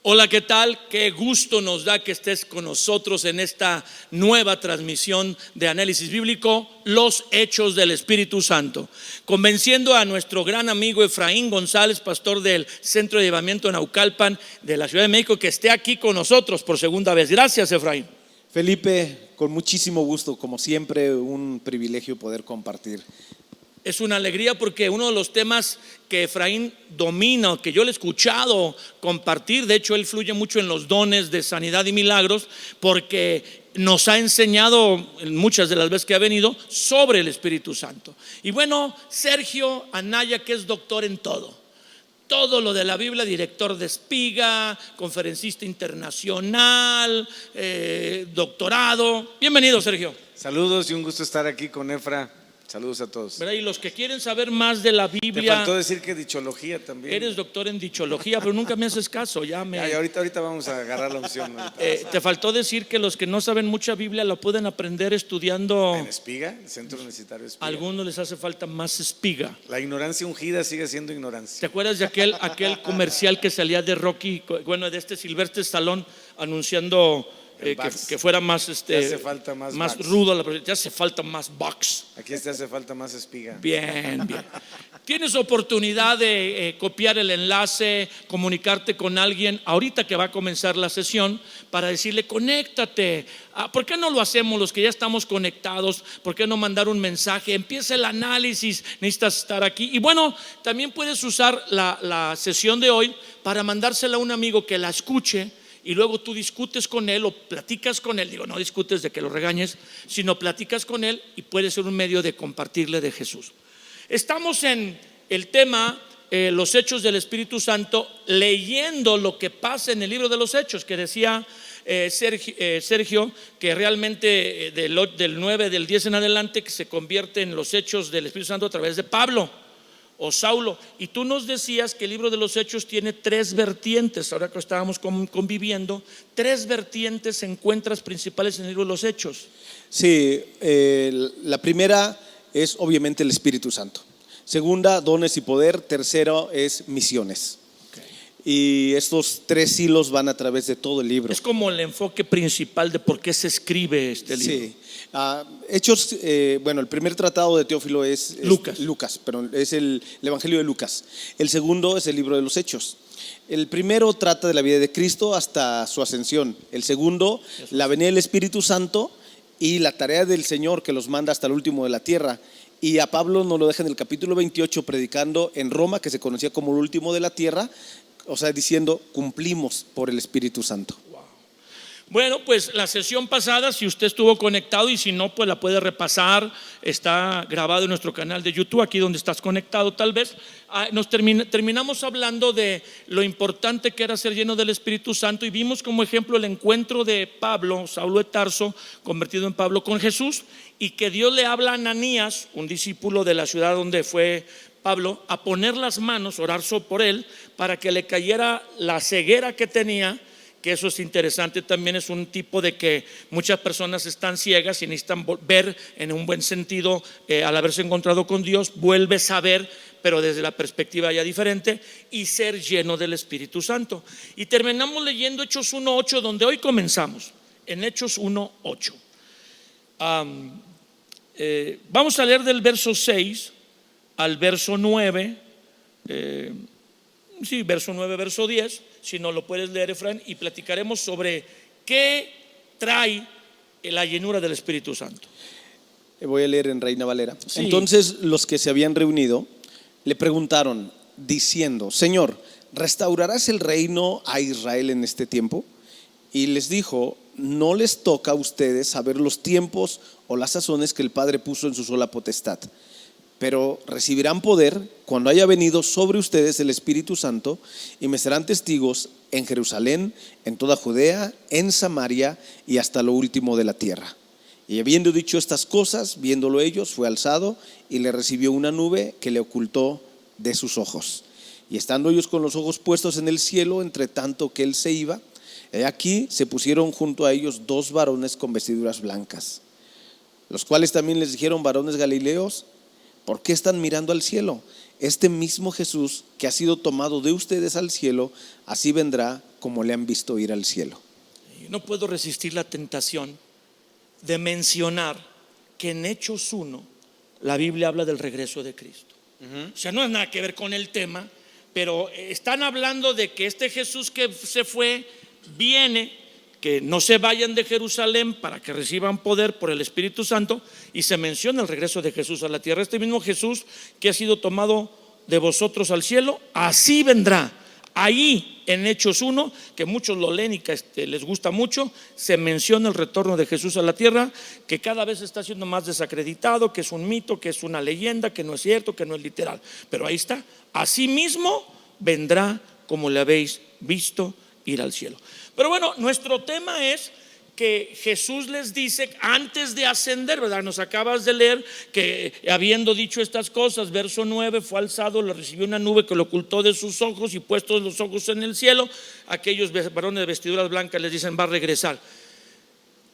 Hola, ¿qué tal? Qué gusto nos da que estés con nosotros en esta nueva transmisión de análisis bíblico, los hechos del Espíritu Santo. Convenciendo a nuestro gran amigo Efraín González, pastor del Centro de Llevamiento en Naucalpan de la Ciudad de México, que esté aquí con nosotros por segunda vez. Gracias, Efraín. Felipe, con muchísimo gusto, como siempre, un privilegio poder compartir. Es una alegría porque uno de los temas que Efraín domina, que yo le he escuchado compartir, de hecho él fluye mucho en los dones de sanidad y milagros, porque nos ha enseñado muchas de las veces que ha venido sobre el Espíritu Santo. Y bueno, Sergio Anaya, que es doctor en todo lo de la Biblia, director de Espiga, conferencista internacional, doctorado. Bienvenido, Sergio. Saludos y un gusto estar aquí con Efra. Saludos a todos. Y los que quieren saber más de la Biblia. Te faltó decir que dichología también. Eres doctor en dichología, pero nunca me haces caso. Ahorita vamos a agarrar la opción. Te faltó decir que los que no saben mucha Biblia la pueden aprender estudiando en Espiga, el Centro Universitario Espiga. A algunos les hace falta más espiga. La ignorancia ungida sigue siendo ignorancia. ¿Te acuerdas de aquel comercial que salía de Rocky, bueno, de Sylvester Stallone, anunciando que fuera más hace falta más rudo, te hace falta más box? Aquí te hace falta más Espiga. Bien. Tienes oportunidad de copiar el enlace, comunicarte con alguien ahorita que va a comenzar la sesión, para decirle: conéctate. ¿Por qué no lo hacemos los que ya estamos conectados? ¿Por qué no mandar un mensaje? Empieza el análisis, necesitas estar aquí. Y bueno, también puedes usar la sesión de hoy para mandársela a un amigo que la escuche, y luego tú discutes con él o platicas con él. No discutes de que lo regañes, sino platicas con él, y puede ser un medio de compartirle de Jesús. Estamos en el tema los hechos del Espíritu Santo, leyendo lo que pasa en el libro de los Hechos, que decía Sergio, que realmente del 9, del 10 en adelante, que se convierte en los hechos del Espíritu Santo a través de Pablo o Saulo. Y tú nos decías que el libro de los Hechos tiene tres vertientes. Ahora que estábamos conviviendo, tres vertientes encuentras principales en el libro de los Hechos. Sí, la primera es obviamente el Espíritu Santo. Segunda, dones y poder. Tercero es misiones. Y estos tres hilos van a través de todo el libro. Es como el enfoque principal de por qué se escribe este libro. Sí. Hechos, el primer tratado de Teófilo es Lucas, pero es el Evangelio de Lucas. El segundo es el libro de los Hechos. El primero trata de la vida de Cristo hasta su ascensión. El segundo, la venida del Espíritu Santo y la tarea del Señor, que los manda hasta el último de la tierra. Y a Pablo nos lo deja en el capítulo 28 predicando en Roma, que se conocía como el último de la tierra. O sea, diciendo: cumplimos por el Espíritu Santo. Bueno, pues la sesión pasada, si usted estuvo conectado, y si no, pues la puede repasar. Está grabado en nuestro canal de YouTube, aquí donde estás conectado tal vez. Terminamos hablando de lo importante que era ser lleno del Espíritu Santo, y vimos como ejemplo el encuentro de Pablo, Saulo de Tarso, convertido en Pablo, con Jesús, y que Dios le habla a Ananías, un discípulo de la ciudad donde fue Pablo, a poner las manos, orar por él, para que le cayera la ceguera que tenía. Que eso es interesante también, es un tipo de que muchas personas están ciegas y necesitan ver en un buen sentido, al haberse encontrado con Dios, vuelves a ver, pero desde la perspectiva ya diferente, y ser lleno del Espíritu Santo. Y terminamos leyendo Hechos 1:8, donde hoy comenzamos, en Hechos 1:8. Vamos a leer del verso 6 al verso 9, verso 9, verso 10. Si no lo puedes leer, Efraín, y platicaremos sobre qué trae la llenura del Espíritu Santo. Voy a leer en Reina Valera. Sí. Entonces los que se habían reunido le preguntaron diciendo: Señor, ¿restaurarás el reino a Israel en este tiempo? Y les dijo: no les toca a ustedes saber los tiempos o las sazones que el Padre puso en su sola potestad, pero recibirán poder cuando haya venido sobre ustedes el Espíritu Santo, y me serán testigos en Jerusalén, en toda Judea, en Samaria y hasta lo último de la tierra. Y habiendo dicho estas cosas, viéndolo ellos, fue alzado y le recibió una nube que le ocultó de sus ojos. Y estando ellos con los ojos puestos en el cielo, entre tanto que él se iba, aquí se pusieron junto a ellos dos varones con vestiduras blancas, los cuales también les dijeron: varones galileos, ¿por qué están mirando al cielo? Este mismo Jesús que ha sido tomado de ustedes al cielo, así vendrá como le han visto ir al cielo. No puedo resistir la tentación de mencionar que en Hechos 1 la Biblia habla del regreso de Cristo. O sea, no es nada que ver con el tema, pero están hablando de que este Jesús que se fue viene, que no se vayan de Jerusalén para que reciban poder por el Espíritu Santo, y se menciona el regreso de Jesús a la tierra. Este mismo Jesús que ha sido tomado de vosotros al cielo, así vendrá. Ahí en Hechos 1, que muchos lo leen y que les gusta mucho, se menciona el retorno de Jesús a la tierra, que cada vez está siendo más desacreditado, que es un mito, que es una leyenda, que no es cierto, que no es literal. Pero ahí está, así mismo vendrá como le habéis visto ir al cielo. Pero bueno, nuestro tema es que Jesús les dice antes de ascender, ¿verdad? Nos acabas de leer que habiendo dicho estas cosas, verso 9, fue alzado, le recibió una nube que lo ocultó de sus ojos, y puestos los ojos en el cielo, aquellos varones de vestiduras blancas les dicen: va a regresar.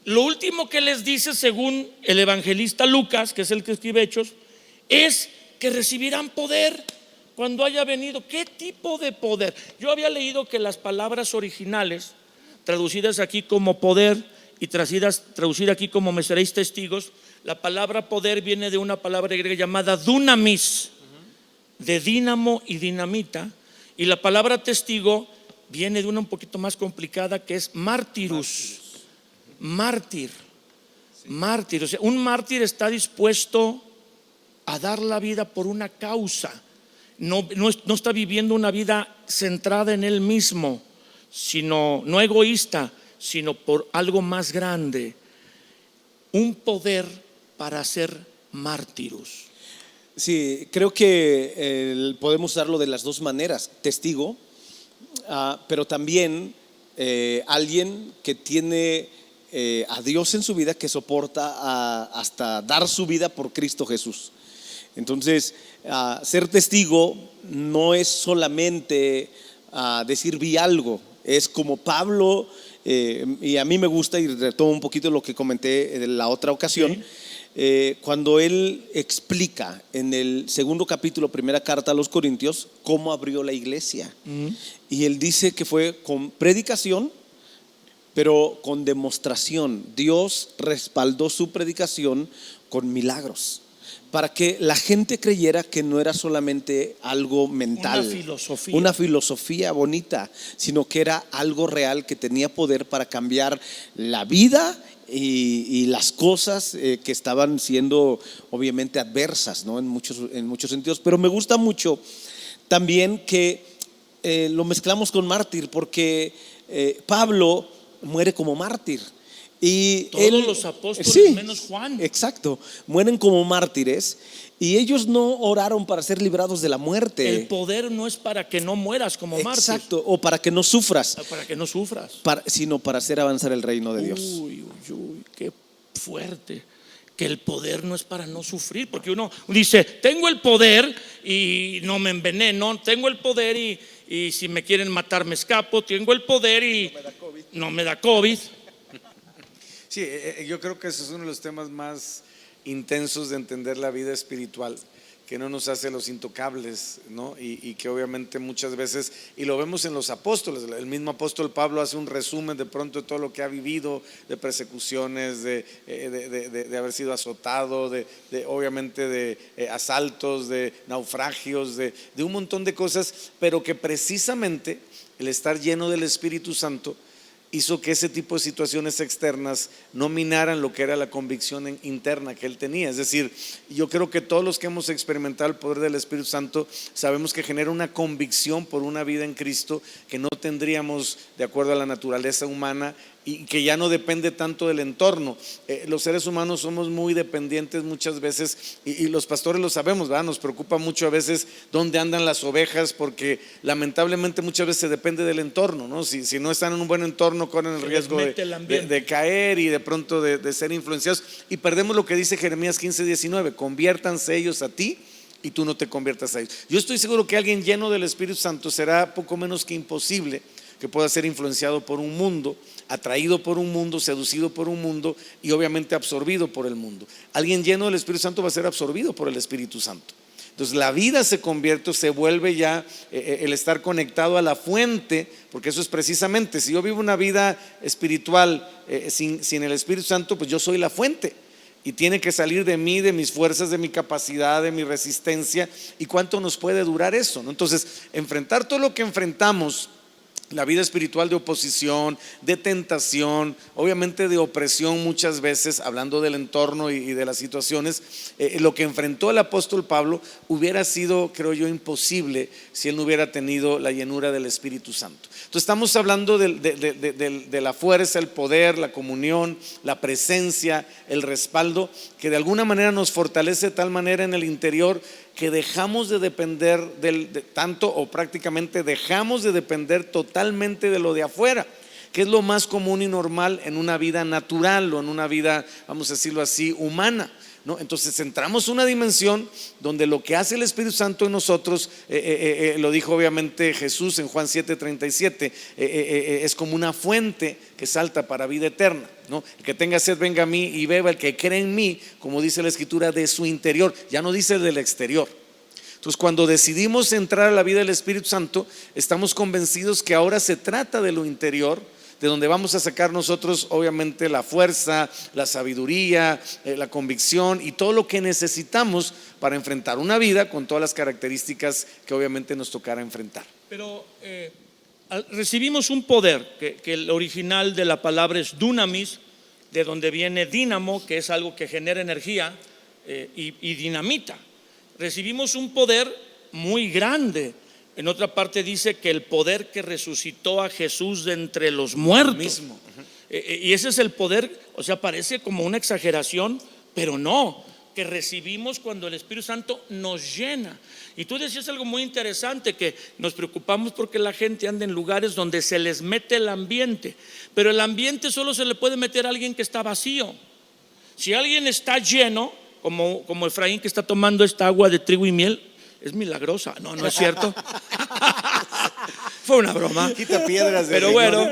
Lo último que les dice, según el evangelista Lucas, que es el que escribe Hechos, es que recibirán poder cuando haya venido. ¿Qué tipo de poder? Yo había leído que las palabras originales, traducidas aquí como poder y traducidas aquí como me seréis testigos, la palabra poder viene de una palabra griega llamada dunamis, de dínamo y dinamita, y la palabra testigo viene de una un poquito más complicada, que es martirus, mártir. O sea, un mártir está dispuesto a dar la vida por una causa. No está viviendo una vida centrada en él mismo, sino no egoísta, sino por algo más grande. Un poder para ser mártirus. Sí, creo que podemos usarlo de las dos maneras: testigo, pero también alguien que tiene a Dios en su vida, que soporta hasta dar su vida por Cristo Jesús. Entonces, ser testigo no es solamente decir vi algo. Es como Pablo, y a mí me gusta, y retomo un poquito lo que comenté en la otra ocasión, cuando él explica en el segundo capítulo, primera carta a los Corintios, cómo abrió la iglesia. Y él dice que fue con predicación, pero con demostración. Dios respaldó su predicación con milagros, para que la gente creyera que no era solamente algo mental, una filosofía bonita, sino que era algo real, que tenía poder para cambiar la vida y las cosas que estaban siendo obviamente adversas, ¿no? en muchos sentidos. Pero me gusta mucho también que lo mezclamos con mártir, porque Pablo muere como mártir. Y todos los apóstoles, sí, menos Juan. Exacto, mueren como mártires, y ellos no oraron para ser librados de la muerte. El poder no es para que no mueras como mártir. Exacto, o para que no sufras. Para que no sufras. Sino para hacer avanzar el reino de Dios. Uy, qué fuerte. Que el poder no es para no sufrir, porque uno dice: tengo el poder y no me enveneno, tengo el poder y si me quieren matar me escapo, tengo el poder y no me da COVID. Sí, yo creo que ese es uno de los temas más intensos de entender la vida espiritual, que no nos hace los intocables, ¿no? Y que obviamente muchas veces, y lo vemos en los apóstoles, el mismo apóstol Pablo hace un resumen de pronto de todo lo que ha vivido, de persecuciones, de haber sido azotado, obviamente de asaltos, de naufragios, de un montón de cosas, pero que precisamente el estar lleno del Espíritu Santo hizo que ese tipo de situaciones externas no minaran lo que era la convicción interna que él tenía. Es decir, yo creo que todos los que hemos experimentado el poder del Espíritu Santo sabemos que genera una convicción por una vida en Cristo que no tendríamos de acuerdo a la naturaleza humana, y que ya no depende tanto del entorno. Los seres humanos somos muy dependientes muchas veces, y los pastores lo sabemos, ¿verdad? Nos preocupa mucho a veces dónde andan las ovejas, porque lamentablemente muchas veces se depende del entorno, ¿no? Si no están en un buen entorno, corren el riesgo de caer y de pronto de ser influenciados, y perdemos lo que dice Jeremías 15:19: conviértanse ellos a ti y tú no te conviertas a ellos. Yo estoy seguro que alguien lleno del Espíritu Santo será poco menos que imposible que pueda ser influenciado por un mundo, atraído por un mundo, seducido por un mundo y obviamente absorbido por el mundo. Alguien lleno del Espíritu Santo va a ser absorbido por el Espíritu Santo. Entonces la vida se convierte, se vuelve ya el estar conectado a la fuente, porque eso es precisamente, si yo vivo una vida espiritual sin el Espíritu Santo, pues yo soy la fuente. Y tiene que salir de mí, de mis fuerzas, de mi capacidad, de mi resistencia. ¿Y cuánto nos puede durar eso, no? Entonces, enfrentar todo lo que enfrentamos, la vida espiritual de oposición, de tentación, obviamente de opresión muchas veces, hablando del entorno y de las situaciones, lo que enfrentó el apóstol Pablo hubiera sido, creo yo, imposible si él no hubiera tenido la llenura del Espíritu Santo. Entonces estamos hablando de la fuerza, el poder, la comunión, la presencia, el respaldo, que de alguna manera nos fortalece de tal manera en el interior que dejamos de depender tanto o prácticamente dejamos de depender totalmente de lo de afuera, que es lo más común y normal en una vida natural o en una vida, vamos a decirlo así, humana, ¿no? Entonces entramos en una dimensión donde lo que hace el Espíritu Santo en nosotros, lo dijo obviamente Jesús en Juan 7:37, es como una fuente que salta para vida eterna, ¿no? El que tenga sed venga a mí y beba, el que cree en mí, como dice la Escritura, de su interior, ya no dice del exterior. Entonces cuando decidimos entrar a la vida del Espíritu Santo, estamos convencidos que ahora se trata de lo interior, de donde vamos a sacar nosotros obviamente la fuerza, la sabiduría, la convicción y todo lo que necesitamos para enfrentar una vida con todas las características que obviamente nos tocará enfrentar. Pero recibimos un poder que el original de la palabra es dunamis, de donde viene dínamo, que es algo que genera energía, y dinamita. Recibimos un poder muy grande. En otra parte dice que el poder que resucitó a Jesús de entre los muertos Mismo. y ese es el poder, o sea, parece como una exageración, pero no, que recibimos cuando el Espíritu Santo nos llena. Y tú decías algo muy interesante, que nos preocupamos porque la gente anda en lugares donde se les mete el ambiente, pero el ambiente solo se le puede meter a alguien que está vacío. Si alguien está lleno, como Efraín que está tomando esta agua de trigo y miel, es milagrosa. No, no es cierto. Fue una broma. Quita piedras de pero bueno,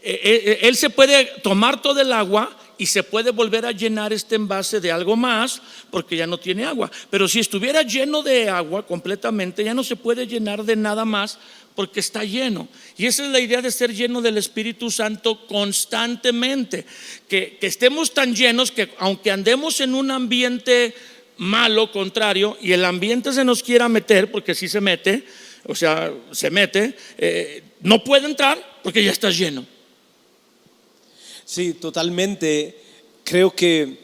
él se puede tomar todo el agua y se puede volver a llenar este envase de algo más porque ya no tiene agua. Pero si estuviera lleno de agua completamente, ya no se puede llenar de nada más porque está lleno. Y esa es la idea de ser lleno del Espíritu Santo constantemente, que estemos tan llenos que aunque andemos en un ambiente malo, contrario, y el ambiente se nos quiera meter, porque sí se mete, o sea, se mete, no puede entrar porque ya está lleno. Sí, totalmente. Creo que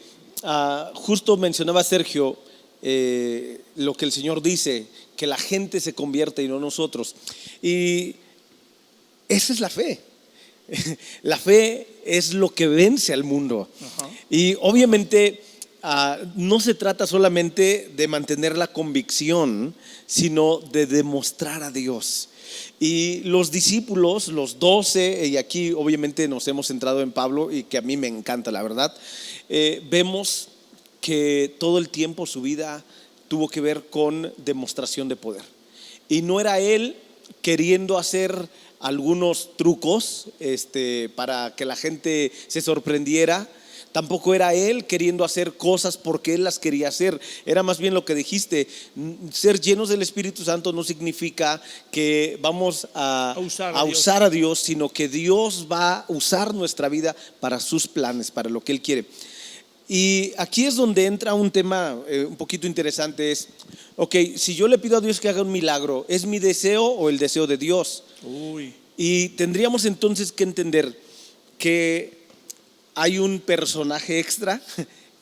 justo mencionaba Sergio lo que el Señor dice, que la gente se convierte y no nosotros. Y esa es la fe. La fe es lo que vence al mundo. Ajá. Y obviamente no se trata solamente de mantener la convicción, sino de demostrar a Dios. Y los discípulos, los 12, y aquí obviamente nos hemos centrado en Pablo, y que a mí me encanta, la verdad, vemos que todo el tiempo su vida tuvo que ver con demostración de poder. Y no era él queriendo hacer algunos trucos para que la gente se sorprendiera. Tampoco era él queriendo hacer cosas porque él las quería hacer. Era más bien lo que dijiste, ser llenos del Espíritu Santo no significa que vamos a usar a Dios, sino que Dios va a usar nuestra vida para sus planes, para lo que Él quiere. Y aquí es donde entra un tema un poquito interesante, es, ok, si yo le pido a Dios que haga un milagro, ¿es mi deseo o el deseo de Dios? Uy. Y tendríamos entonces que entender que hay un personaje extra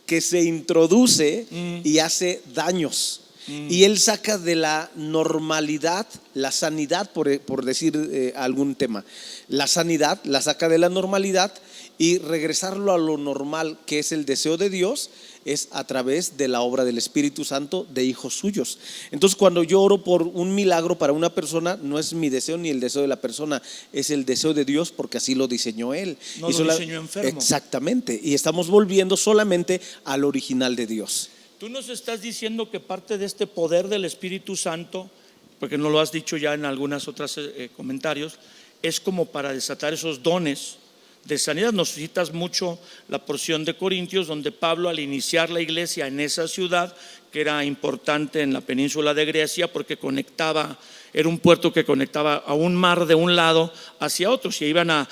que se introduce y hace daños. Y él saca de la normalidad la sanidad, por decir algún tema. La sanidad la saca de la normalidad y regresarlo a lo normal, que es el deseo de Dios, es a través de la obra del Espíritu Santo de hijos suyos. Entonces cuando yo oro por un milagro para una persona, no es mi deseo ni el deseo de la persona, es el deseo de Dios, porque así lo diseñó Él. No lo diseñó enfermo. Exactamente, y estamos volviendo solamente al original de Dios. Tú nos estás diciendo que parte de este poder del Espíritu Santo, porque nos lo has dicho ya en algunas otras comentarios, es como para desatar esos dones de sanidad. Nos citas mucho la porción de Corintios, donde Pablo, al iniciar la iglesia en esa ciudad, que era importante en la península de Grecia, porque conectaba, era un puerto que conectaba a un mar de un lado hacia otro. Se iban a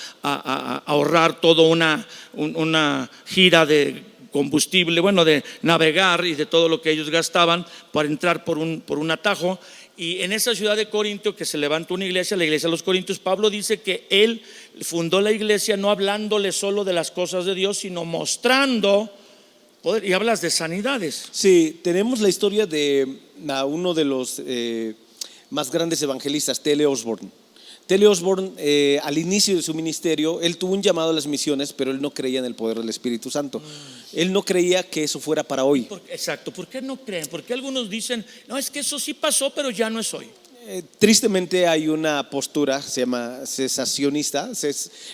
ahorrar toda una gira de combustible, bueno, de navegar y de todo lo que ellos gastaban para entrar por un atajo. Y en esa ciudad de Corinto, que se levantó una iglesia, la iglesia de los Corintios, Pablo dice que él fundó la iglesia no hablándole solo de las cosas de Dios, sino mostrando poder. Y hablas de sanidades. Sí, tenemos la historia de uno de los más grandes evangelistas, T.L. Osborne. T.L. Osborne, al inicio de su ministerio, él tuvo un llamado a las misiones, pero él no creía en el poder del Espíritu Santo. Él no creía que eso fuera para hoy. Exacto, ¿por qué no creen? Porque algunos dicen, no, es que eso sí pasó, pero ya no es hoy. Tristemente hay una postura, se llama cesacionista,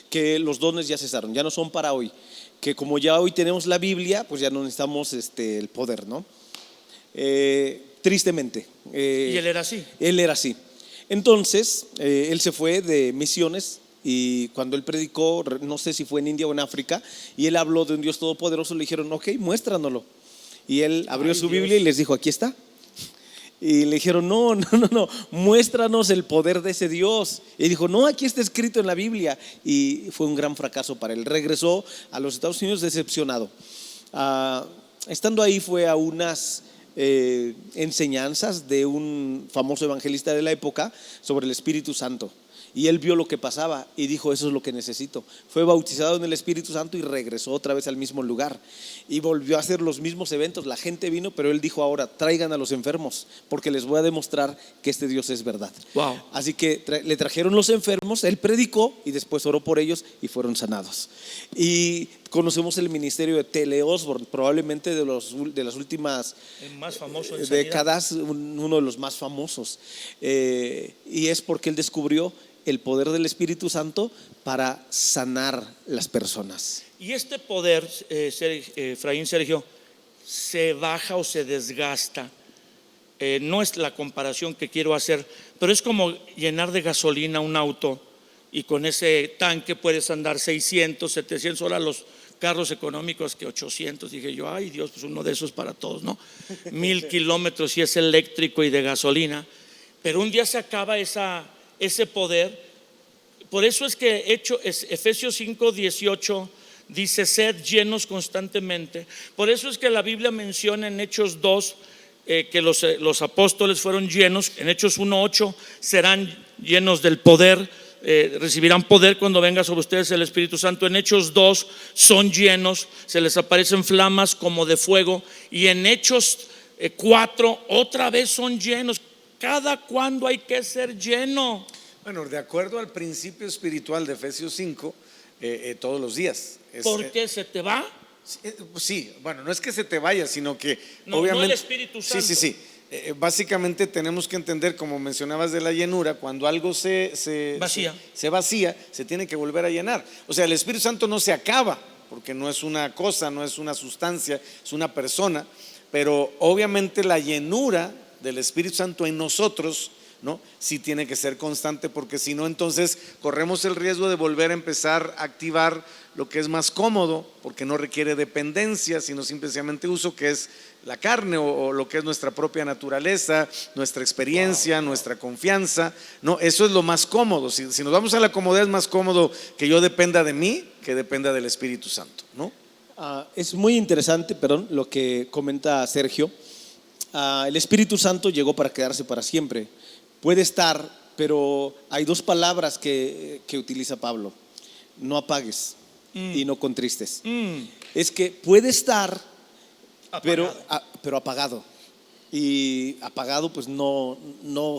que los dones ya cesaron, ya no son para hoy. Que como ya hoy tenemos la Biblia, pues ya no necesitamos el poder, ¿no? Tristemente. Y él era así. Él era así. Entonces, él se fue de misiones y cuando él predicó, no sé si fue en India o en África, y él habló de un Dios todopoderoso, le dijeron, ok, muéstranoslo. Y él abrió su Biblia y les dijo, aquí está. Y le dijeron, no, muéstranos el poder de ese Dios. Y dijo, no, aquí está escrito en la Biblia. Y fue un gran fracaso para él. Regresó a los Estados Unidos decepcionado. Estando ahí fue a unas enseñanzas de un famoso evangelista de la época sobre el Espíritu Santo. Y él vio lo que pasaba y dijo, eso es lo que necesito. Fue bautizado en el Espíritu Santo y regresó otra vez al mismo lugar. Y volvió a hacer los mismos eventos. La gente vino, pero él dijo, ahora traigan a los enfermos, porque les voy a demostrar que este Dios es verdad. Wow. Así que le trajeron los enfermos, él predicó y después oró por ellos y fueron sanados. Y conocemos el ministerio de T.L. Osborne, probablemente de las últimas el más famoso décadas, uno de los más famosos. Y es porque él descubrió el poder del Espíritu Santo para sanar las personas. Y este poder, Efraín, Sergio, se baja o se desgasta. No es la comparación que quiero hacer, pero es como llenar de gasolina un auto y con ese tanque puedes andar 600, 700. Ahora los carros económicos que 800, dije yo, ay Dios, pues uno de esos para todos, ¿no? 1000 kilómetros y es eléctrico y de gasolina. Pero un día se acaba ese poder. Por eso es que Efesios 5:18 dice, sed llenos constantemente. Por eso es que la Biblia menciona en Hechos 2 que los apóstoles fueron llenos. En Hechos 1:8 serán llenos del poder, recibirán poder cuando venga sobre ustedes el Espíritu Santo. En Hechos 2 son llenos, se les aparecen flamas como de fuego. Y en Hechos 4 otra vez son llenos. ¿Cada cuándo hay que ser lleno? Bueno, de acuerdo al principio espiritual de Efesios 5, todos los días. ¿Por qué se te va? Sí, bueno, no es que se te vaya, sino que obviamente, no el Espíritu Santo. Sí. Básicamente tenemos que entender, como mencionabas de la llenura, cuando algo se vacía, se tiene que volver a llenar. O sea, el Espíritu Santo no se acaba, porque no es una cosa, no es una sustancia, es una persona, pero obviamente la llenura del Espíritu Santo en nosotros, ¿no? Sí tiene que ser constante, porque si no, entonces corremos el riesgo de volver a empezar a activar lo que es más cómodo, porque no requiere dependencia, sino simplemente uso, que es la carne o lo que es nuestra propia naturaleza, nuestra experiencia, nuestra confianza, ¿no? Eso es lo más cómodo. Si nos vamos a la comodidad, es más cómodo que yo dependa de mí que dependa del Espíritu Santo, ¿no? Es muy interesante, lo que comenta Sergio. El Espíritu Santo llegó para quedarse para siempre. Puede estar, pero hay dos palabras que utiliza Pablo: no apagues y no contristes. Es que puede estar, pero apagado. Y apagado pues no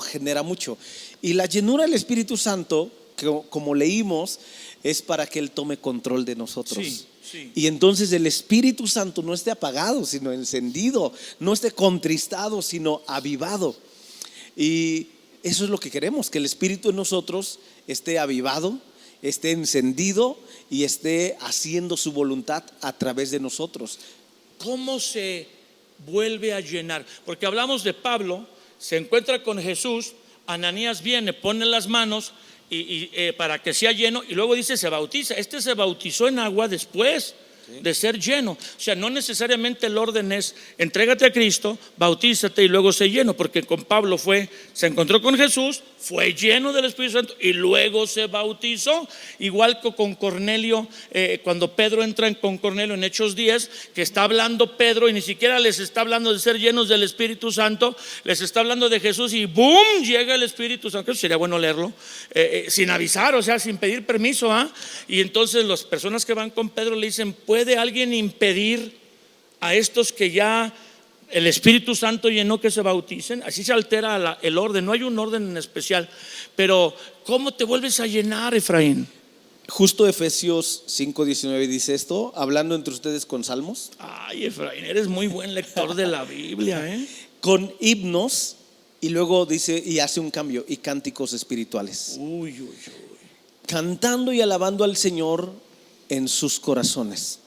genera mucho. Y la llenura del Espíritu Santo, que, como leímos, es para que Él tome control de nosotros. Sí. Y entonces el Espíritu Santo no esté apagado, sino encendido. No esté contristado, sino avivado. Y eso es lo que queremos, que el Espíritu en nosotros esté avivado, esté encendido y esté haciendo su voluntad a través de nosotros. ¿Cómo se vuelve a llenar? Porque hablamos de Pablo, se encuentra con Jesús, Ananías viene, pone las manos para que sea lleno, y luego dice se bautiza. Este se bautizó en agua después de ser lleno. O sea, no necesariamente el orden es entrégate a Cristo, bautízate y luego sé lleno, porque con Pablo se encontró con Jesús, fue lleno del Espíritu Santo y luego se bautizó. Igual que con Cornelio, cuando Pedro entra con Cornelio en Hechos 10, que está hablando Pedro y ni siquiera les está hablando de ser llenos del Espíritu Santo, les está hablando de Jesús y ¡boom! Llega el Espíritu Santo. Eso sería bueno leerlo, sin avisar, o sea, sin pedir permiso, Y entonces las personas que van con Pedro le dicen: ¿puede alguien impedir a estos que ya el Espíritu Santo llenó que se bauticen? Así se altera el orden. No hay un orden en especial, pero ¿cómo te vuelves a llenar, Efraín? Justo Efesios 5:19 dice esto, hablando entre ustedes con salmos. Ay, Efraín, eres muy buen lector de la Biblia, Con himnos, y luego dice, y hace un cambio, y cánticos espirituales. Uy, uy, uy. Cantando y alabando al Señor en sus corazones.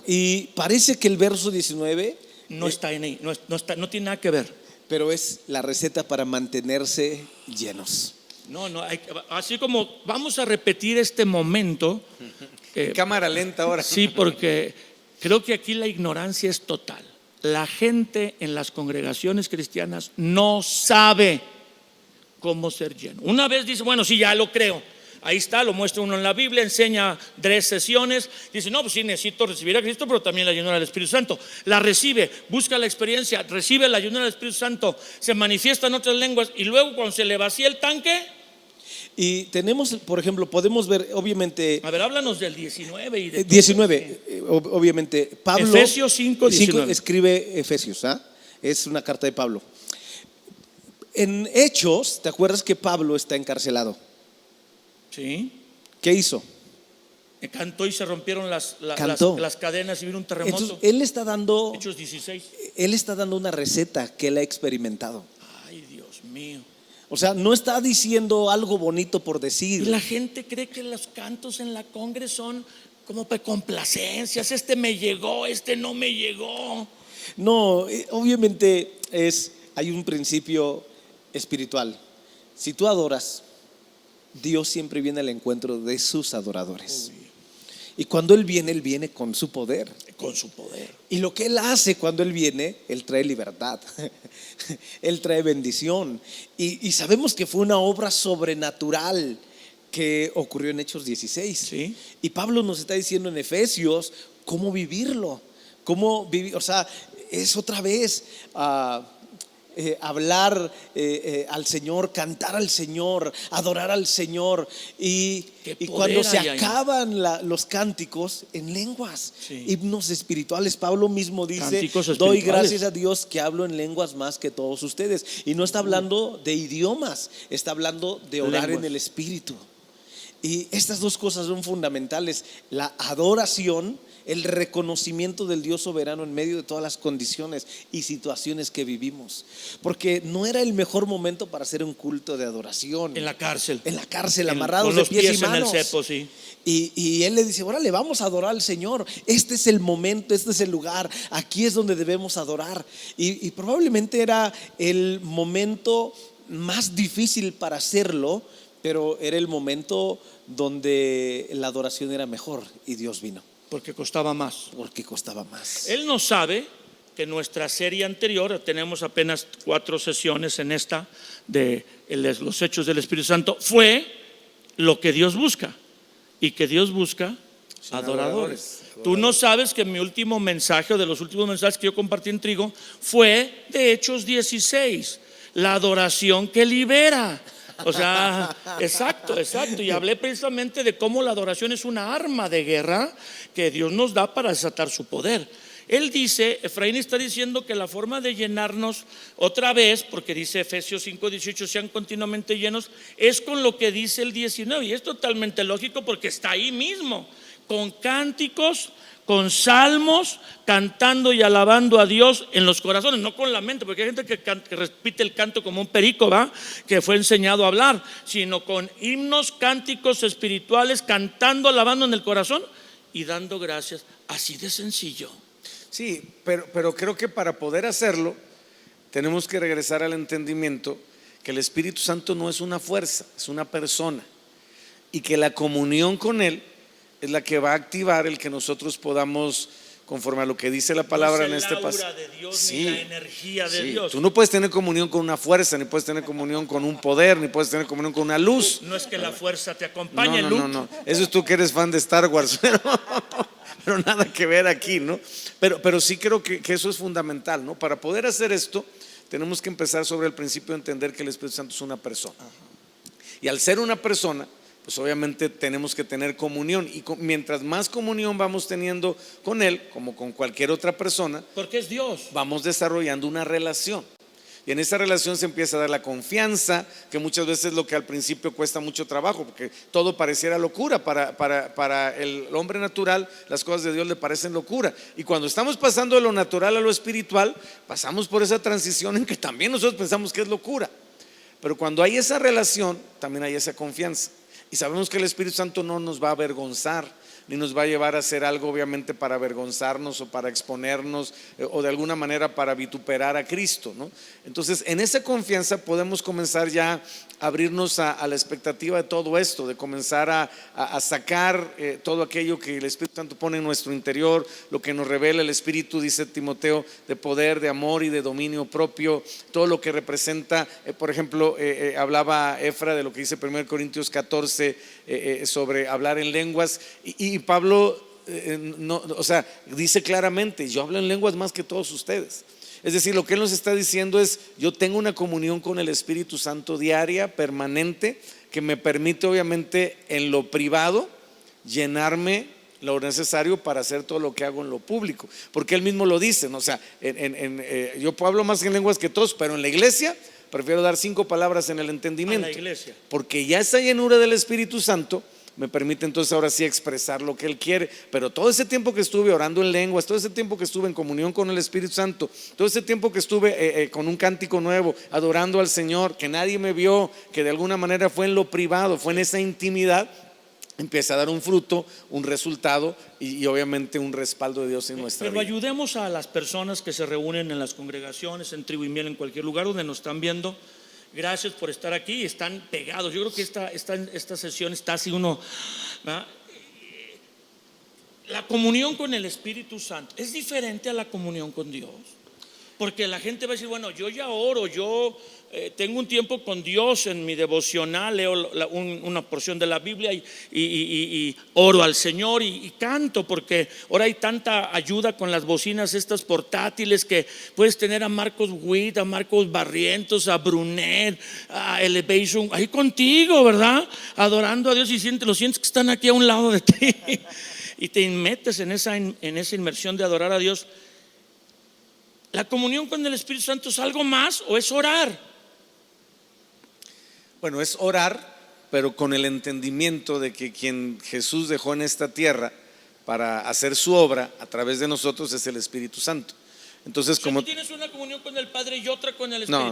Y parece que el verso 19 no está en ahí, no tiene nada que ver. Pero es la receta para mantenerse llenos. No, así como vamos a repetir este momento. Cámara lenta ahora. Sí, porque creo que aquí la ignorancia es total. La gente en las congregaciones cristianas no sabe cómo ser lleno. Una vez dice, bueno, sí, ya lo creo. Ahí está, lo muestra uno en la Biblia, enseña 3 sesiones. Dice, no, pues sí, necesito recibir a Cristo, pero también la llenura del Espíritu Santo. La recibe, busca la experiencia, recibe la llenura del Espíritu Santo, se manifiesta en otras lenguas y luego cuando se le vacía el tanque. Y tenemos, por ejemplo, podemos ver, obviamente. A ver, háblanos del 19 y de 19, obviamente, Pablo. Efesios 5:19. Escribe Efesios, es una carta de Pablo. En Hechos, ¿te acuerdas que Pablo está encarcelado? Sí. ¿Qué hizo? Cantó y se rompieron las cadenas y vino un terremoto. Entonces, él está dando. Hechos 16. Él está dando una receta que él ha experimentado. Ay, Dios mío. O sea, no está diciendo algo bonito por decir. Y la gente cree que los cantos en la congre son como complacencias. Este me llegó, este no me llegó. No, obviamente hay un principio espiritual. Si tú adoras, Dios siempre viene al encuentro de sus adoradores. Y cuando Él viene con su poder. Con su poder. Y lo que Él hace cuando Él viene, Él trae libertad. Él trae bendición. Y sabemos que fue una obra sobrenatural que ocurrió en Hechos 16. ¿Sí? Y Pablo nos está diciendo en Efesios cómo vivirlo. Cómo vivir, o sea, es otra vez hablar al Señor, cantar al Señor, adorar al Señor. Y cuando se acaban los cánticos en lenguas, himnos espirituales, Pablo mismo dice: doy gracias a Dios que hablo en lenguas más que todos ustedes. Y no está hablando de idiomas, está hablando de orar en el Espíritu. Y estas dos cosas son fundamentales: la adoración, el reconocimiento del Dios soberano en medio de todas las condiciones y situaciones que vivimos. Porque no era el mejor momento para hacer un culto de adoración. En la cárcel, amarrados de pies y manos. En el cepo, sí. Y él le dice: órale, vamos a adorar al Señor. Este es el momento, este es el lugar. Aquí es donde debemos adorar. Y probablemente era el momento más difícil para hacerlo, pero era el momento donde la adoración era mejor y Dios vino. Porque costaba más. Él no sabe que nuestra serie anterior, tenemos apenas 4 sesiones en esta de los hechos del Espíritu Santo, fue lo que Dios busca. Y que Dios busca adoradores. Tú no sabes que mi último mensaje, o de los últimos mensajes que yo compartí en Trigo, fue de Hechos 16, la adoración que libera. O sea, exacto. Y hablé precisamente de cómo la adoración es una arma de guerra que Dios nos da para desatar su poder. Él dice, Efraín está diciendo que la forma de llenarnos otra vez, porque dice Efesios 5:18, sean continuamente llenos, es con lo que dice el 19. Y es totalmente lógico porque está ahí mismo, con cánticos, con salmos, cantando y alabando a Dios en los corazones, no con la mente, porque hay gente que repite el canto como un perico, que fue enseñado a hablar, sino con himnos, cánticos espirituales, cantando, alabando en el corazón y dando gracias. Así de sencillo. Sí, pero creo que para poder hacerlo tenemos que regresar al entendimiento que el Espíritu Santo no es una fuerza, es una persona. y que la comunión con Él es la que va a activar el que nosotros podamos, conforme a lo que dice la palabra en este pasaje. de Dios, ni la energía de Dios. Tú no puedes tener comunión con una fuerza, ni puedes tener comunión con un poder, ni puedes tener comunión con una luz. No es que la fuerza te acompañe, No. Eso es tú que eres fan de Star Wars, pero nada que ver aquí, ¿no? Pero sí creo que eso es fundamental, ¿no? Para poder hacer esto, tenemos que empezar sobre el principio de entender que el Espíritu Santo es una persona. Y al ser una persona, pues obviamente tenemos que tener comunión, y mientras más comunión vamos teniendo con Él, como con cualquier otra persona, porque es Dios, vamos desarrollando una relación. Y en esa relación se empieza a dar la confianza, que muchas veces es lo que al principio cuesta mucho trabajo, porque todo pareciera locura para el hombre natural. Las cosas de Dios le parecen locura, y cuando estamos pasando de lo natural a lo espiritual, pasamos por esa transición en que también nosotros pensamos que es locura. Pero cuando hay esa relación, también hay esa confianza, y sabemos que el Espíritu Santo no nos va a avergonzar, ni nos va a llevar a hacer algo obviamente para avergonzarnos o para exponernos, o de alguna manera para vituperar a Cristo, ¿no? Entonces, en esa confianza podemos comenzar ya a abrirnos a la expectativa de todo esto, de comenzar a sacar todo aquello que el Espíritu Santo pone en nuestro interior, lo que nos revela el Espíritu, dice Timoteo, de poder, de amor y de dominio propio, todo lo que representa, por ejemplo, hablaba Efra de lo que dice 1 Corintios 14 sobre hablar en lenguas, y Pablo dice claramente: yo hablo en lenguas más que todos ustedes. Es decir, lo que él nos está diciendo es: yo tengo una comunión con el Espíritu Santo diaria, permanente, que me permite obviamente en lo privado llenarme lo necesario para hacer todo lo que hago en lo público, porque él mismo lo dice, ¿no? O sea, yo hablo más en lenguas que todos, pero en la iglesia prefiero dar 5 palabras en el entendimiento, a la iglesia, porque ya esa llenura del Espíritu Santo me permite entonces ahora sí expresar lo que Él quiere. Pero todo ese tiempo que estuve orando en lenguas, todo ese tiempo que estuve en comunión con el Espíritu Santo, todo ese tiempo que estuve con un cántico nuevo, adorando al Señor, que nadie me vio, que de alguna manera fue en lo privado, fue en esa intimidad, empieza a dar un fruto, un resultado y obviamente un respaldo de Dios en nuestra vida. Pero ayudemos a las personas que se reúnen en las congregaciones, en Tribu y Miel, en cualquier lugar donde nos están viendo. Gracias por estar aquí, están pegados. Yo creo que esta sesión está así uno, ¿verdad? La comunión con el Espíritu Santo es diferente a la comunión con Dios, porque la gente va a decir: bueno, yo ya oro, yo tengo un tiempo con Dios en mi devocional, leo una porción de la Biblia y oro al Señor y canto, porque ahora hay tanta ayuda con las bocinas estas portátiles que puedes tener a Marcos Witt, a Marcos Barrientos, a Brunet, a Elevation ahí contigo, ¿verdad? Adorando a Dios, y lo sientes que están aquí a un lado de ti y te metes en esa inmersión de adorar a Dios. ¿La comunión con el Espíritu Santo es algo más o es orar? Bueno, es orar, pero con el entendimiento de que quien Jesús dejó en esta tierra para hacer su obra a través de nosotros es el Espíritu Santo. Entonces, como tú tienes una comunión con el Padre y otra con el Espíritu.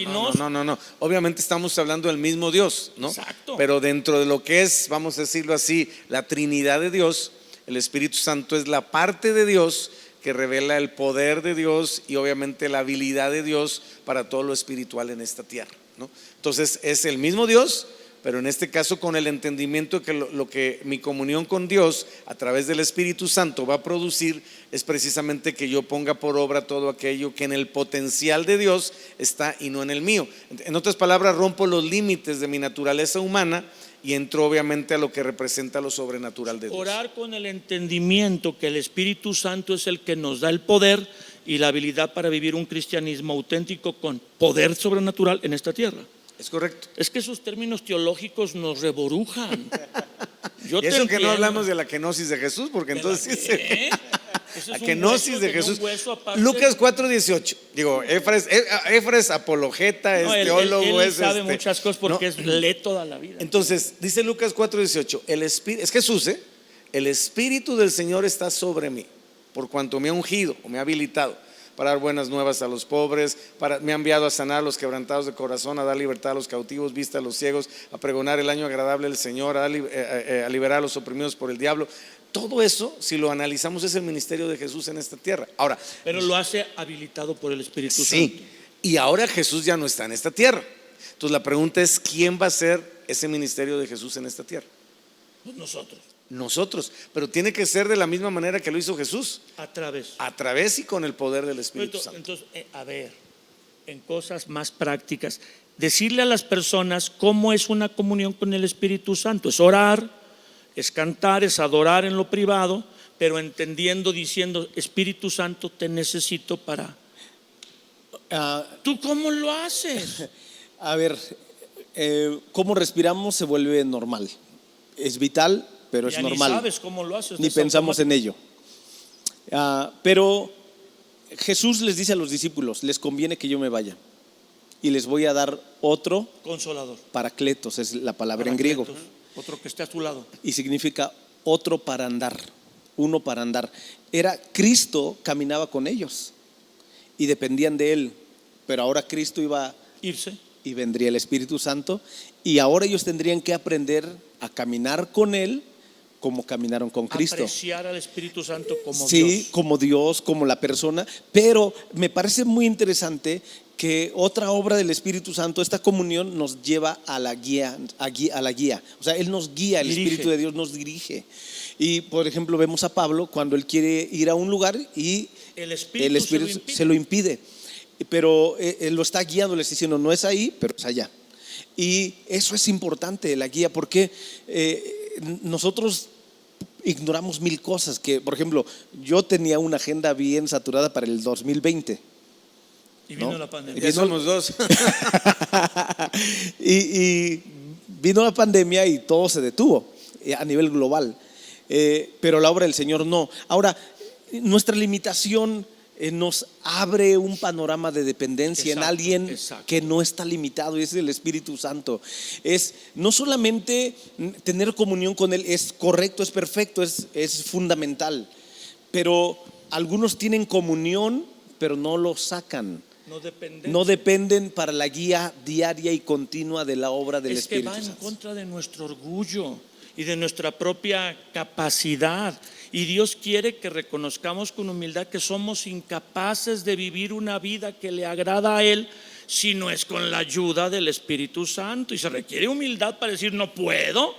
No. Obviamente estamos hablando del mismo Dios, ¿no? Exacto. Pero dentro de lo que es, vamos a decirlo así, la Trinidad de Dios, el Espíritu Santo es la parte de Dios que revela el poder de Dios y obviamente la habilidad de Dios para todo lo espiritual en esta tierra, ¿no? Entonces es el mismo Dios, pero en este caso con el entendimiento que lo que mi comunión con Dios a través del Espíritu Santo va a producir es precisamente que yo ponga por obra todo aquello que en el potencial de Dios está y no en el mío. En otras palabras, rompo los límites de mi naturaleza humana y entro obviamente a lo que representa lo sobrenatural de Dios. Orar con el entendimiento que el Espíritu Santo es el que nos da el poder y la habilidad para vivir un cristianismo auténtico con poder sobrenatural en esta tierra. Es correcto. Es que esos términos teológicos nos reborujan. Y eso que no hablamos de la kenosis de Jesús, porque entonces sí la kenosis de Jesús. Lucas 4:18. Digo, Efra es apologeta, es teólogo, él sabe muchas cosas porque lee toda la vida. Entonces, dice Lucas 4:18, es Jesús, el Espíritu del Señor está sobre mí, por cuanto me ha ungido o me ha habilitado para dar buenas nuevas a los pobres, me ha enviado a sanar a los quebrantados de corazón, a dar libertad a los cautivos, vista a los ciegos, a pregonar el año agradable del Señor, a liberar a los oprimidos por el diablo. Todo eso, si lo analizamos, es el ministerio de Jesús en esta tierra. Ahora, pero lo hace habilitado por el Espíritu Santo. Sí, y ahora Jesús ya no está en esta tierra. Entonces la pregunta es: ¿quién va a ser ese ministerio de Jesús en esta tierra? Pues Nosotros, pero tiene que ser de la misma manera que lo hizo Jesús, a través. a través y con el poder del Espíritu Santo. Entonces, a ver, en cosas más prácticas, decirle a las personas cómo es una comunión con el Espíritu Santo. Es orar, es cantar, es adorar en lo privado, pero entendiendo, diciendo: Espíritu Santo, te necesito para... ¿Tú cómo lo haces? A ver, cómo respiramos se vuelve normal. Es vital, pero Ya es ni normal. sabes cómo lo haces. Ni pensamos en ello. Pero Jesús les dice a los discípulos: les conviene que yo me vaya y les voy a dar otro Consolador. paracletos, es la palabra en griego, Otro que esté a tu lado. y significa otro para andar, uno para andar. Era Cristo, caminaba con ellos y dependían de él, pero ahora Cristo iba Irse. y vendría el Espíritu Santo, y ahora ellos tendrían que aprender a caminar con él como caminaron con Cristo. Apreciar al Espíritu Santo como Sí, Dios. como Dios, como la persona. Pero me parece muy interesante que otra obra del Espíritu Santo, esta comunión, nos lleva a la guía, a la guía. O sea, Él nos guía, el Dirige. Espíritu de Dios nos dirige. Y por ejemplo vemos a Pablo cuando él quiere ir a un lugar y El Espíritu se lo impide. Pero él lo está guiando, le está diciendo: no es ahí, pero es allá. Y eso es importante, la guía, porque nosotros ignoramos mil cosas. Que, por ejemplo, yo tenía una agenda bien saturada para el 2020. Y vino ¿no? la pandemia. Ya somos dos. y vino la pandemia y todo se detuvo a nivel global. Pero la obra del Señor no. Ahora, nuestra limitación nos abre un panorama de dependencia en alguien que no está limitado, y es el Espíritu Santo. Es no solamente tener comunión con Él, es correcto, es perfecto, es fundamental, pero algunos tienen comunión pero no lo sacan. No dependen para la guía diaria y continua de la obra del Espíritu Santo. Es que va en contra de nuestro orgullo y de nuestra propia capacidad. Y Dios quiere que reconozcamos con humildad que somos incapaces de vivir una vida que le agrada a Él si no es con la ayuda del Espíritu Santo. Y se requiere humildad para decir: no puedo.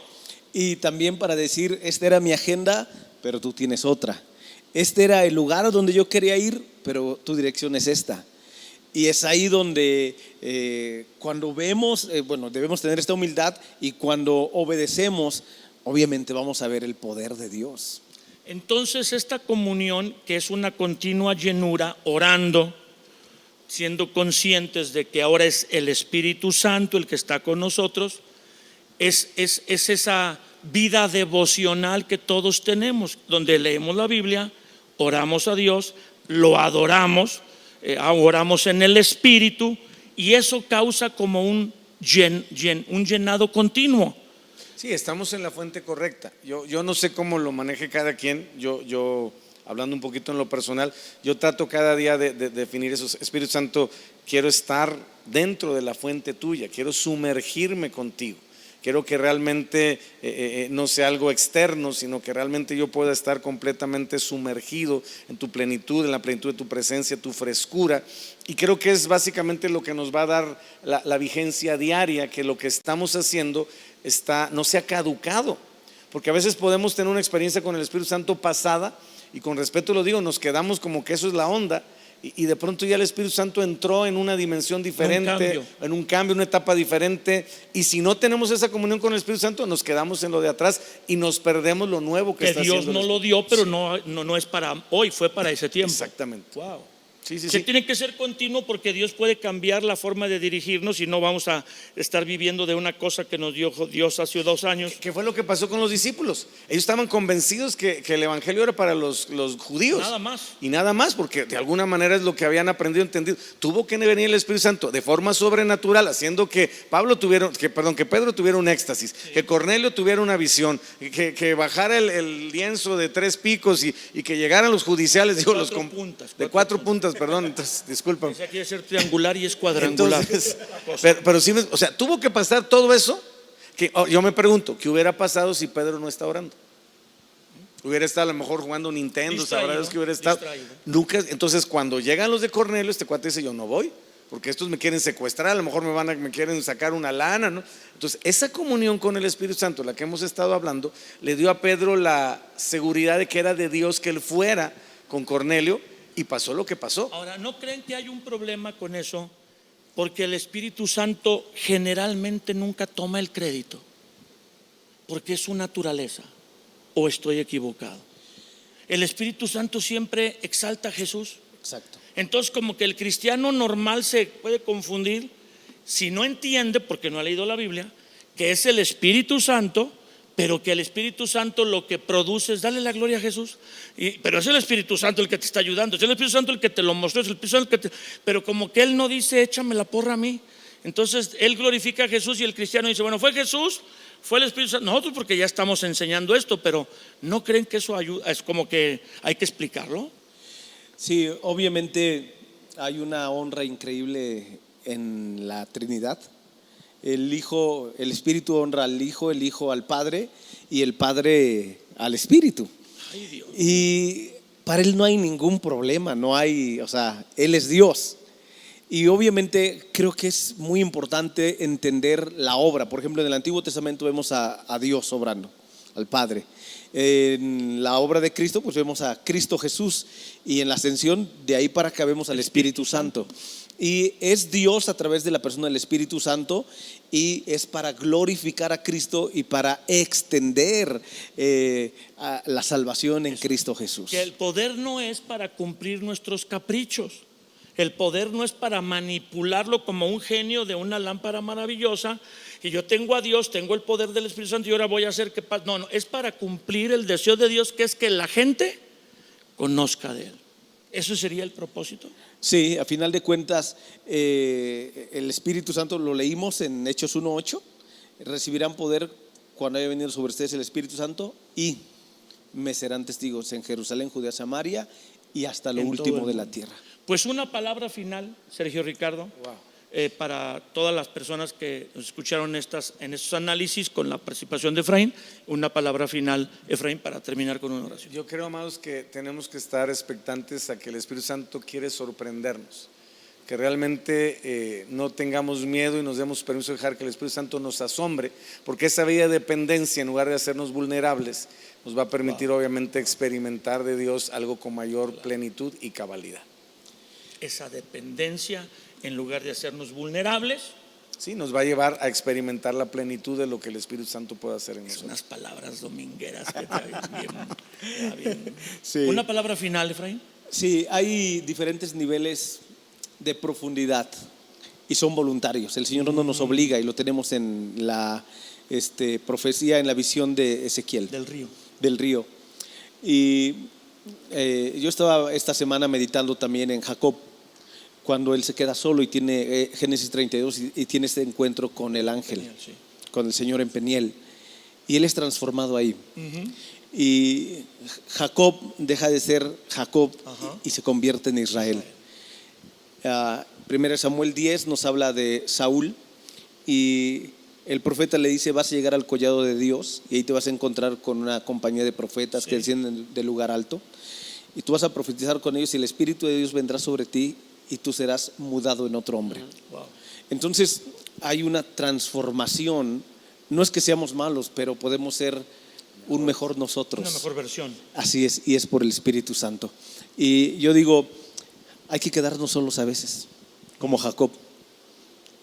Y también para decir: esta era mi agenda, pero tú tienes otra. Este era el lugar donde yo quería ir, pero tu dirección es esta. Y es ahí donde cuando vemos, debemos tener esta humildad, y cuando obedecemos, obviamente vamos a ver el poder de Dios. Entonces, esta comunión, que es una continua llenura, orando, siendo conscientes de que ahora es el Espíritu Santo el que está con nosotros, es esa vida devocional que todos tenemos, donde leemos la Biblia, oramos a Dios, lo adoramos, oramos en el Espíritu, y eso causa como un llenado continuo. Sí, estamos en la fuente correcta. Yo no sé cómo lo maneje cada quien. Yo hablando un poquito en lo personal, yo trato cada día de definir eso. Espíritu Santo, quiero estar dentro de la fuente tuya, quiero sumergirme contigo. Quiero que realmente no sea algo externo, sino que realmente yo pueda estar completamente sumergido en tu plenitud, en la plenitud de tu presencia, tu frescura. Y creo que es básicamente lo que nos va a dar la vigencia diaria, que lo que estamos haciendo no se ha caducado. Porque a veces podemos tener una experiencia con el Espíritu Santo pasada, y con respeto lo digo, nos quedamos como que eso es la onda. Y de pronto ya el Espíritu Santo entró en una dimensión diferente, en un cambio, una etapa diferente. Y si no tenemos esa comunión con el Espíritu Santo, nos quedamos en lo de atrás y nos perdemos lo nuevo que está Dios haciendo. no lo dio, pero no es para hoy, fue para ese tiempo. Exactamente. Wow. Sí. Tiene que ser continuo, porque Dios puede cambiar la forma de dirigirnos y no vamos a estar viviendo de una cosa que nos dio Dios hace 2 años. ¿Qué fue lo que pasó con los discípulos? Ellos estaban convencidos que el evangelio era para los judíos. Nada más. Y nada más, porque de alguna manera es lo que habían aprendido, entendido. Tuvo que venir el Espíritu Santo de forma sobrenatural, haciendo que Pedro tuviera un éxtasis, sí. Que Cornelio tuviera una visión, que bajara el lienzo de 3 picos y que llegaran los judiciales, de 4 puntas. Perdón, entonces, disculpa. Esa quiere ser triangular y es cuadrangular. Entonces, pero sí, o sea, tuvo que pasar todo eso. Yo me pregunto, ¿qué hubiera pasado si Pedro no está orando? Hubiera estado a lo mejor jugando Nintendo, sabrás que hubiera estado. Nunca. Entonces, cuando llegan los de Cornelio, este cuate dice: yo no voy, porque estos me quieren secuestrar, a lo mejor me quieren sacar una lana, ¿no? Entonces, esa comunión con el Espíritu Santo, la que hemos estado hablando, le dio a Pedro la seguridad de que era de Dios que él fuera con Cornelio, y pasó lo que pasó. Ahora, ¿no creen que hay un problema con eso? Porque el Espíritu Santo generalmente nunca toma el crédito, porque es su naturaleza. ¿O estoy equivocado? El Espíritu Santo siempre exalta a Jesús. Exacto. Entonces, como que el cristiano normal se puede confundir si no entiende, porque no ha leído la Biblia, que es el Espíritu Santo, pero que el Espíritu Santo lo que produce es darle la gloria a Jesús. Pero es el Espíritu Santo el que te está ayudando, es el Espíritu Santo el que te lo mostró, es el Espíritu Santo el que pero como que él no dice, échame la porra a mí. Entonces él glorifica a Jesús y el cristiano dice, bueno, fue Jesús, fue el Espíritu Santo. Nosotros porque ya estamos enseñando esto, pero ¿no creen que eso ayuda? Es como que hay que explicarlo. Sí, obviamente hay una honra increíble en la Trinidad. El Espíritu honra al Hijo, el Hijo al Padre y el Padre al Espíritu. Ay, Dios. Y para Él no hay ningún problema, Él es Dios. Y obviamente creo que es muy importante entender la obra. Por ejemplo, en el Antiguo Testamento vemos a Dios obrando, al Padre. En la obra de Cristo pues vemos a Cristo Jesús, y en la ascensión de ahí para acá vemos al Espíritu Santo. Y es Dios a través de la persona del Espíritu Santo, y es para glorificar a Cristo y para extender la salvación en Cristo Jesús. Que el poder no es para cumplir nuestros caprichos. El poder no es para manipularlo como un genio de una lámpara maravillosa, y yo tengo a Dios, tengo el poder del Espíritu Santo y ahora voy a hacer que pase. No, es para cumplir el deseo de Dios, que es que la gente conozca de Él. ¿Eso sería el propósito? Sí, a final de cuentas, el Espíritu Santo lo leímos en Hechos 1:8. Recibirán poder cuando haya venido sobre ustedes el Espíritu Santo, y me serán testigos en Jerusalén, Judea, Samaria y hasta lo último de la tierra. Pues una palabra final, Sergio Ricardo, para todas las personas que nos escucharon en estos análisis con la participación de Efraín. Una palabra final, Efraín, para terminar con una oración. Yo creo, amados, que tenemos que estar expectantes a que el Espíritu Santo quiere sorprendernos, que realmente no tengamos miedo y nos demos permiso de dejar que el Espíritu Santo nos asombre, porque esa vida de dependencia, en lugar de hacernos vulnerables, nos va a permitir obviamente experimentar de Dios algo con mayor plenitud y cabalidad. Esa dependencia, en lugar de hacernos vulnerables, sí, nos va a llevar a experimentar la plenitud de lo que el Espíritu Santo puede hacer en nosotros. Unas palabras domingueras que te bien. Sí. Una palabra final, Efraín. Sí, hay diferentes niveles de profundidad y son voluntarios. El Señor no nos obliga, y lo tenemos en la profecía, en la visión de Ezequiel del río. Y yo estaba esta semana meditando también en Jacob, cuando él se queda solo y tiene Génesis 32 y tiene este encuentro con el ángel, Peniel, sí, con el Señor en Peniel, y él es transformado ahí. Y Jacob deja de ser Jacob y se convierte en Israel. 1 Samuel 10 nos habla de Saúl, y el profeta le dice: vas a llegar al collado de Dios y ahí te vas a encontrar con una compañía de profetas que descienden del lugar alto, y tú vas a profetizar con ellos y el Espíritu de Dios vendrá sobre ti y tú serás mudado en otro hombre. Entonces hay una transformación. No es que seamos malos, pero podemos ser un mejor nosotros, una mejor versión. Así es, y es por el Espíritu Santo. Y yo digo, hay que quedarnos solos a veces, como Jacob,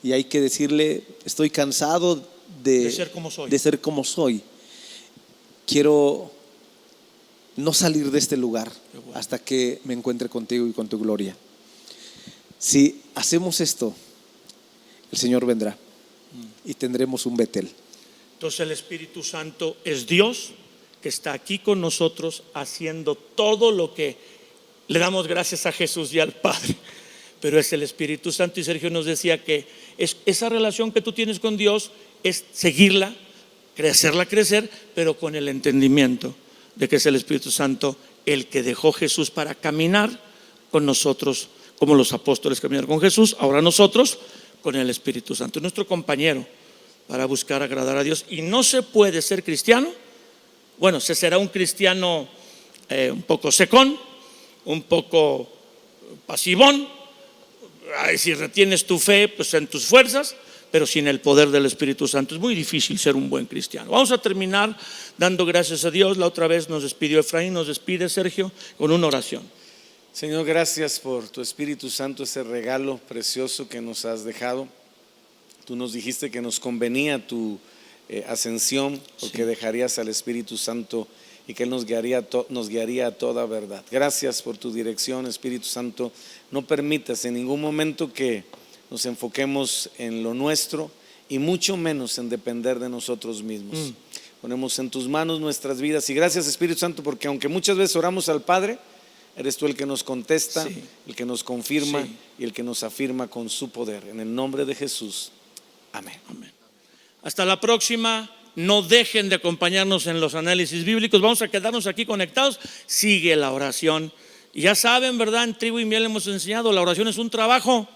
y hay que decirle: estoy cansado de ser como soy. Quiero no salir de este lugar hasta que me encuentre contigo y con tu gloria. Si hacemos esto, el Señor vendrá y tendremos un Betel. Entonces el Espíritu Santo es Dios que está aquí con nosotros haciendo todo lo que le damos gracias a Jesús y al Padre, pero es el Espíritu Santo. Y Sergio nos decía que esa relación que tú tienes con Dios es seguirla, hacerla crecer, pero con el entendimiento de que es el Espíritu Santo el que dejó Jesús para caminar con nosotros, como los apóstoles caminaron con Jesús. Ahora nosotros con el Espíritu Santo, nuestro compañero para buscar agradar a Dios. Y no se puede ser cristiano, bueno, se será un cristiano un poco secón, un poco pasivón, ay, si retienes tu fe, pues en tus fuerzas, pero sin el poder del Espíritu Santo. Es muy difícil ser un buen cristiano. Vamos a terminar dando gracias a Dios. La otra vez nos despidió Efraín, nos despide Sergio con una oración. Señor, gracias por tu Espíritu Santo, ese regalo precioso que nos has dejado. Tú nos dijiste que nos convenía tu ascensión, porque dejarías al Espíritu Santo y que Él nos guiaría a toda verdad. Gracias por tu dirección, Espíritu Santo. No permitas en ningún momento que nos enfoquemos en lo nuestro y mucho menos en depender de nosotros mismos. Ponemos en tus manos nuestras vidas y gracias, Espíritu Santo, porque aunque muchas veces oramos al Padre, eres tú el que nos contesta, el que nos confirma y el que nos afirma con su poder. En el nombre de Jesús. Amén. Amén. Hasta la próxima. No dejen de acompañarnos en los análisis bíblicos. Vamos a quedarnos aquí conectados. Sigue la oración. Y ya saben, ¿verdad? En Tribu y Miel hemos enseñado, la oración es un trabajo.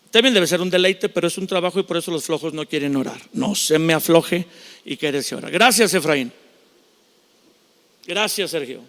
También debe ser un deleite, pero es un trabajo y por eso los flojos no quieren orar. No se me afloje y quédese orar. Gracias, Efraín. Gracias, Sergio.